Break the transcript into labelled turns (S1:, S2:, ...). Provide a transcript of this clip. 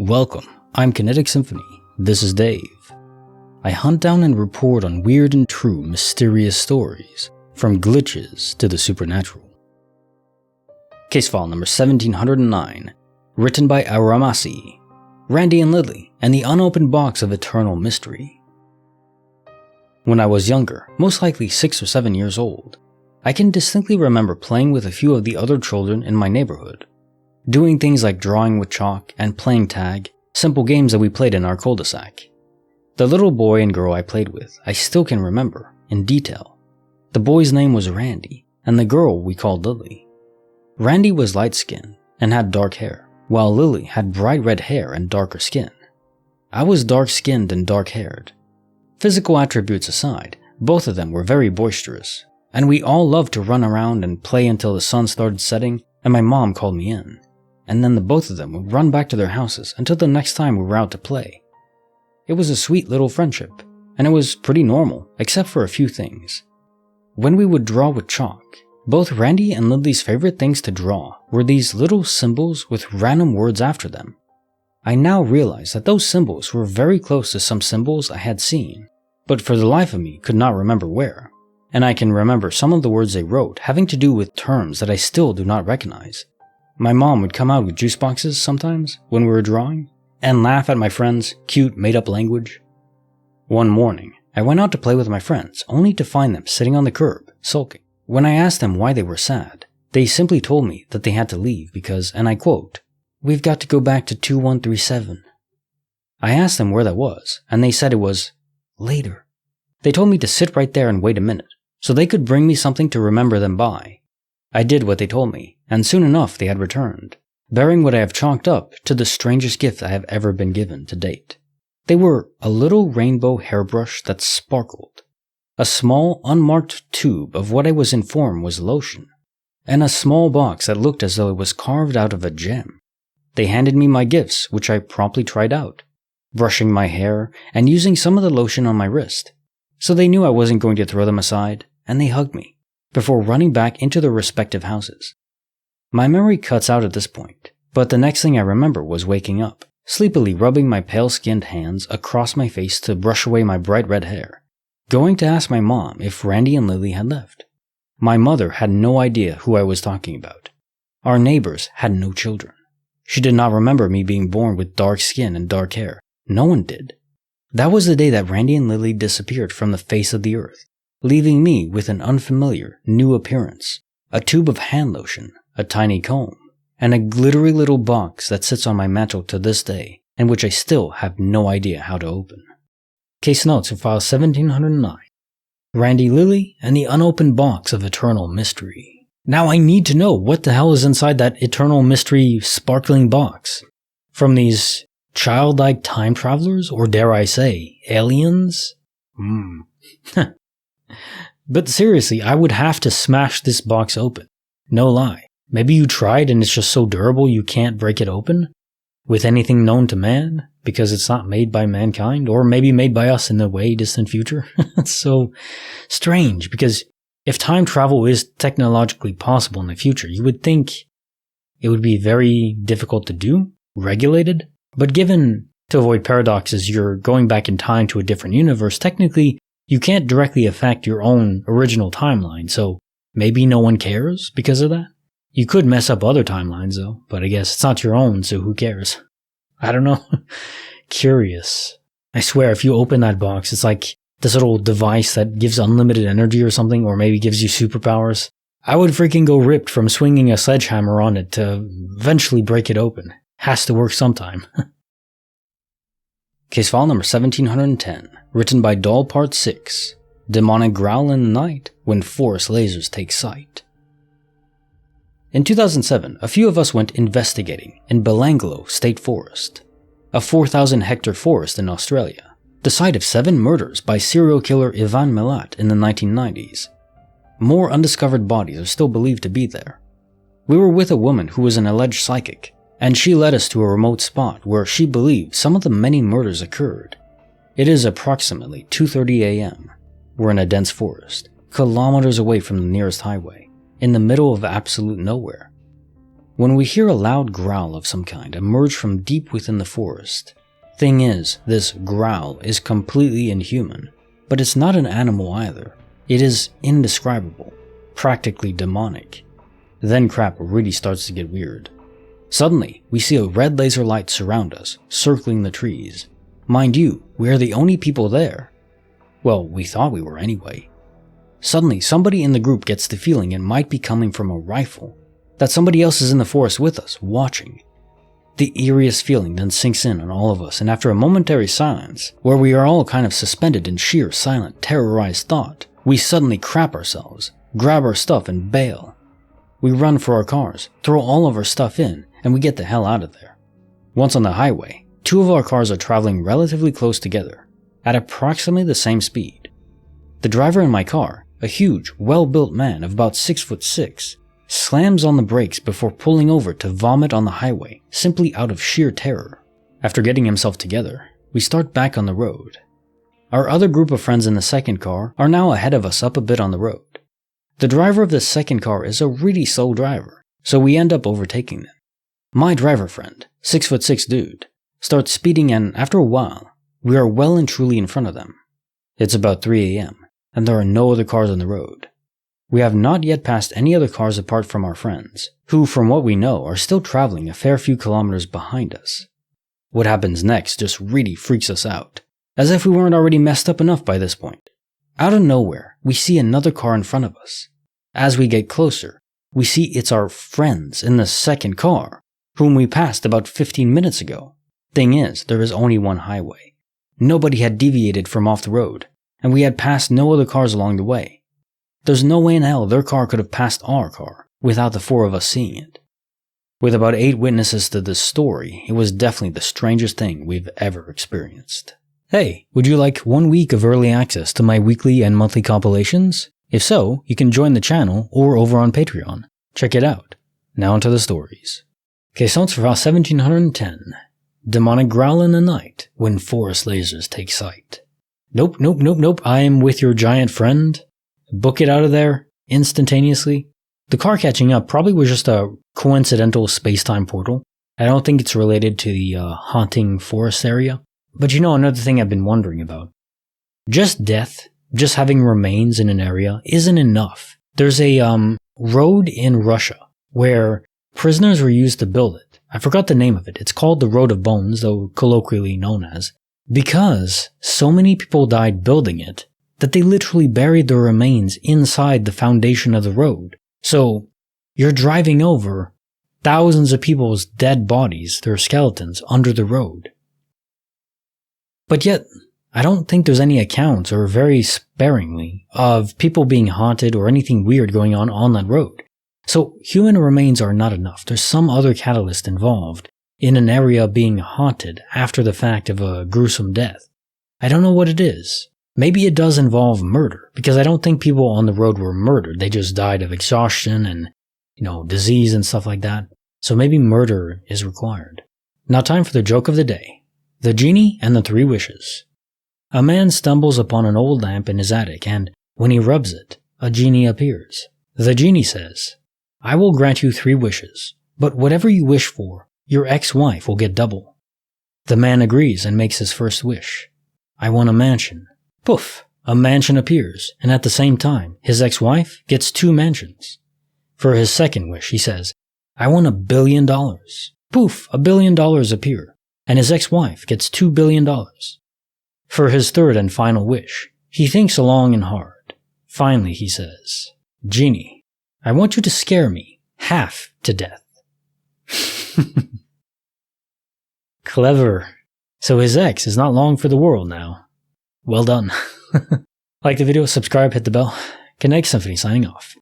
S1: Welcome, I'm Kinetic Symphony. This is Dave. I hunt down and report on weird and true mysterious stories, from glitches to the supernatural. Case file number 1709, written by Aramasi, Randy and Lily, and the Unopened Box of Eternal Mystery. When I was younger, most likely 6 or 7 years old, I can distinctly remember playing with a few of the other children in my neighborhood, doing things like drawing with chalk and playing tag, simple games that we played in our cul-de-sac. The little boy and girl I played with, I still can remember, in detail. The boy's name was Randy, and the girl we called Lily. Randy was light-skinned and had dark hair, while Lily had bright red hair and darker skin. I was dark-skinned and dark-haired. Physical attributes aside, both of them were very boisterous, and we all loved to run around and play until the sun started setting and my mom called me in. And then the both of them would run back to their houses until the next time we were out to play. It was a sweet little friendship, and it was pretty normal, except for a few things. When we would draw with chalk, both Randy and Lily's favorite things to draw were these little symbols with random words after them. I now realize that those symbols were very close to some symbols I had seen, but for the life of me could not remember where, and I can remember some of the words they wrote having to do with terms that I still do not recognize. My mom would come out with juice boxes sometimes when we were drawing, and laugh at my friends' cute made-up language. One morning, I went out to play with my friends, only to find them sitting on the curb, sulking. When I asked them why they were sad, they simply told me that they had to leave because, and I quote, "We've got to go back to 2137. I asked them where that was, and they said it was later. They told me to sit right there and wait a minute, so they could bring me something to remember them by. I did what they told me, and soon enough they had returned, bearing what I have chalked up to the strangest gift I have ever been given to date. They were a little rainbow hairbrush that sparkled, a small unmarked tube of what I was informed was lotion, and a small box that looked as though it was carved out of a gem. They handed me my gifts, which I promptly tried out, brushing my hair and using some of the lotion on my wrist. So they knew I wasn't going to throw them aside, and they hugged me, before running back into their respective houses. My memory cuts out at this point, but the next thing I remember was waking up, sleepily rubbing my pale-skinned hands across my face to brush away my bright red hair, going to ask my mom if Randy and Lily had left. My mother had no idea who I was talking about. Our neighbors had no children. She did not remember me being born with dark skin and dark hair. No one did. That was the day that Randy and Lily disappeared from the face of the earth, leaving me with an unfamiliar, new appearance, a tube of hand lotion, a tiny comb, and a glittery little box that sits on my mantle to this day, and which I still have no idea how to open. Case notes for file 1709. Randy, Lily, and the Unopened Box of Eternal Mystery. Now I need to know what the hell is inside that Eternal Mystery sparkling box. From these childlike time travelers, or dare I say, aliens? But seriously, I would have to smash this box open. No lie. Maybe you tried and it's just so durable you can't break it open? With anything known to man? Because it's not made by mankind? Or maybe made by us in the way distant future? It's so strange, because if time travel is technologically possible in the future, you would think it would be very difficult to do, regulated. But given, to avoid paradoxes, you're going back in time to a different universe, technically you can't directly affect your own original timeline, so maybe no one cares because of that? You could mess up other timelines though, but I guess it's not your own, so who cares? I don't know. Curious. I swear, if you open that box, it's like this little device that gives unlimited energy or something, or maybe gives you superpowers. I would freaking go ripped from swinging a sledgehammer on it to eventually break it open. Has to work sometime. Case file number 1710, written by Doll Part 6, Demonic Growl in the Night When Forest Lasers Take Sight. In 2007, a few of us went investigating in Belanglo State Forest, a 4,000-hectare forest in Australia, the site of 7 murders by serial killer Ivan Milat in the 1990s. More undiscovered bodies are still believed to be there. We were with a woman who was an alleged psychic, and she led us to a remote spot where she believed some of the many murders occurred. It is approximately 2:30 a.m. We're in a dense forest, kilometers away from the nearest highway, in the middle of absolute nowhere. when we hear a loud growl of some kind emerge from deep within the forest. Thing is, this growl is completely inhuman, but it's not an animal either. It is indescribable, practically demonic. Then crap really starts to get weird. Suddenly, we see a red laser light surround us, circling the trees. Mind you, we are the only people there. Well, we thought we were anyway. Suddenly, somebody in the group gets the feeling it might be coming from a rifle, that somebody else is in the forest with us, watching. The eeriest feeling then sinks in on all of us, and after a momentary silence, where we are all kind of suspended in sheer, silent, terrorized thought, we suddenly crap ourselves, grab our stuff and bail. We run for our cars, throw all of our stuff in, and we get the hell out of there. Once on the highway, two of our cars are traveling relatively close together, at approximately the same speed. The driver in my car, a huge, well-built man of about 6'6", slams on the brakes before pulling over to vomit on the highway, simply out of sheer terror. After getting himself together, we start back on the road. Our other group of friends in the second car are now ahead of us up a bit on the road. The driver of the second car is a really slow driver, so we end up overtaking them. My driver friend, 6'6" dude, starts speeding, and after a while, we are well and truly in front of them. It's about 3 a.m., and there are no other cars on the road. We have not yet passed any other cars apart from our friends, who, from what we know, are still traveling a fair few kilometers behind us. What happens next just really freaks us out, as if we weren't already messed up enough by this point. Out of nowhere, we see another car in front of us. As we get closer, we see it's our friends in the second car, whom we passed about 15 minutes ago. Thing is, there is only one highway. Nobody had deviated from off the road, and we had passed no other cars along the way. There's no way in hell their car could have passed our car without the four of us seeing it. With about 8 witnesses to this story, it was definitely the strangest thing we've ever experienced. Hey, would you like 1 week of early access to my weekly and monthly compilations? If so, you can join the channel or over on Patreon. Check it out. Now onto the stories. Caissons for 1710. Demonic growl in the night when forest lasers take sight. Nope. I am with your giant friend. Book it out of there instantaneously. The car catching up probably was just a coincidental space-time portal. I don't think it's related to the haunting forest area. But another thing I've been wondering about. Just death, just having remains in an area isn't enough. There's a road in Russia where prisoners were used to build it. I forgot the name of it. It's called the Road of Bones, though colloquially known as, because so many people died building it that they literally buried their remains inside the foundation of the road. So you're driving over thousands of people's dead bodies, their skeletons, under the road. But yet, I don't think there's any accounts, or very sparingly, of people being haunted or anything weird going on that road. So human remains are not enough. There's some other catalyst involved in an area being haunted after the fact of a gruesome death. I don't know what it is. Maybe it does involve murder, because I don't think people on the road were murdered. They just died of exhaustion and, disease and stuff like that. So maybe murder is required. Now time for the joke of the day. The Genie and the 3 Wishes. A man stumbles upon an old lamp in his attic, and when he rubs it, a genie appears. The genie says, "I will grant you 3 wishes, but whatever you wish for, your ex-wife will get double." The man agrees and makes his first wish. "I want a mansion." Poof! A mansion appears, and at the same time, his ex-wife gets 2 mansions. For his second wish, he says, "I want $1 billion." Poof! $1 billion appear, and his ex-wife gets $2 billion. For his third and final wish, he thinks long and hard. Finally, he says, "Genie, I want you to scare me half to death." Clever. So his ex is not long for the world now. Well done. Like the video, subscribe, hit the bell. Kinetic Symphony signing off.